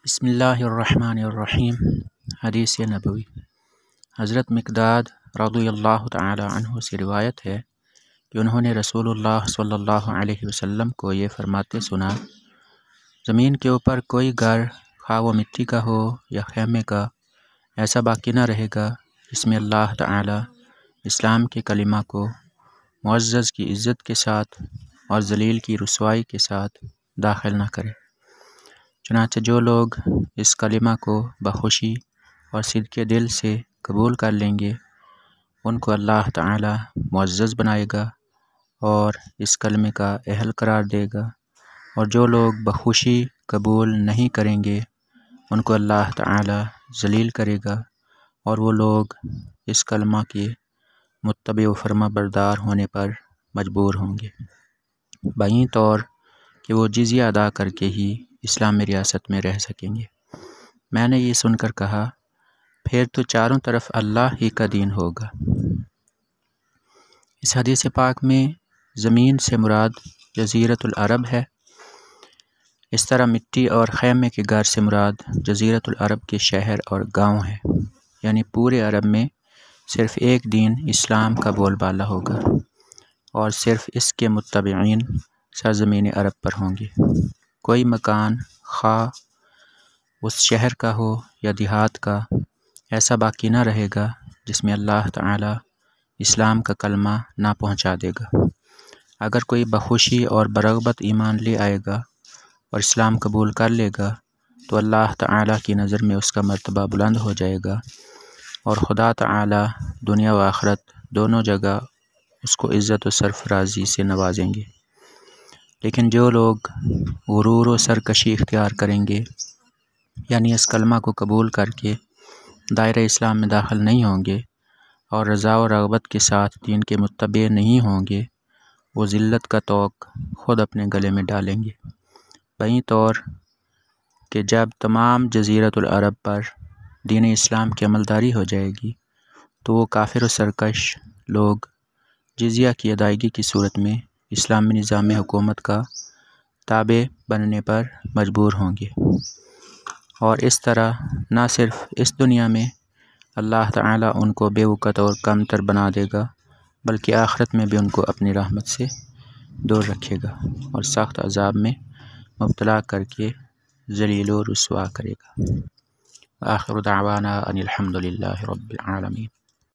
بسم اللہ الرحمن الرحیم۔ حدیث نبوی حضرت مقداد رضی اللہ تعالی عنہ سے روایت ہے کہ انہوں نے رسول اللہ صلی اللہ علیہ وسلم کو یہ فرماتے سنا، زمین کے اوپر کوئی گھر خواہ وہ مٹی کا ہو یا خیمے کا ایسا باقی نہ رہے گا جس میں اللہ تعالی اسلام کے کلمہ کو معزز کی عزت کے ساتھ اور ذلیل کی رسوائی کے ساتھ داخل نہ کرے۔ چنانچہ جو لوگ اس کلمہ کو بخوشی اور صدقے دل سے قبول کر لیں گے ان کو اللہ تعالی معزز بنائے گا اور اس کلمے کا اہل قرار دے گا، اور جو لوگ بخوشی قبول نہیں کریں گے ان کو اللہ تعالی ذلیل کرے گا، اور وہ لوگ اس کلمہ کے متبع و فرما بردار ہونے پر مجبور ہوں گے، بائیں طور کہ وہ جزیہ ادا کر کے ہی اسلامی ریاست میں رہ سکیں گے۔ میں نے یہ سن کر کہا، پھر تو چاروں طرف اللہ ہی کا دین ہوگا۔ اس حدیث پاک میں زمین سے مراد جزیرۃ العرب ہے، اس طرح مٹی اور خیمے کے گھر سے مراد جزیرۃ العرب کے شہر اور گاؤں ہیں، یعنی پورے عرب میں صرف ایک دین اسلام کا بول بالا ہوگا اور صرف اس کے متبعین سرزمین عرب پر ہوں گے۔ کوئی مکان خواہ اس شہر کا ہو یا دیہات کا ایسا باقی نہ رہے گا جس میں اللہ تعالی اسلام کا کلمہ نہ پہنچا دے گا۔ اگر کوئی بخوشی اور برغبت ایمان لے آئے گا اور اسلام قبول کر لے گا تو اللہ تعالی کی نظر میں اس کا مرتبہ بلند ہو جائے گا، اور خدا تعالی دنیا و آخرت دونوں جگہ اس کو عزت و سرفرازی سے نوازیں گے۔ لیکن جو لوگ غرور و سرکشی اختیار کریں گے، یعنی اس کلمہ کو قبول کر کے دائرہ اسلام میں داخل نہیں ہوں گے اور رضا و رغبت کے ساتھ دین کے متبع نہیں ہوں گے، وہ ذلت کا طوق خود اپنے گلے میں ڈالیں گے، بائیں طور کہ جب تمام جزیرۃ العرب پر دین اسلام کی عملداری ہو جائے گی تو وہ کافر و سرکش لوگ جزیہ کی ادائیگی کی صورت میں اسلامی نظام حکومت کا تابع بننے پر مجبور ہوں گے، اور اس طرح نہ صرف اس دنیا میں اللہ تعالی ان کو بے وقت اور کم تر بنا دے گا بلکہ آخرت میں بھی ان کو اپنی رحمت سے دور رکھے گا اور سخت عذاب میں مبتلا کر کے ذلیل و رسوا کرے گا۔ آخر دعوانا ان الحمد للہ رب العالمین۔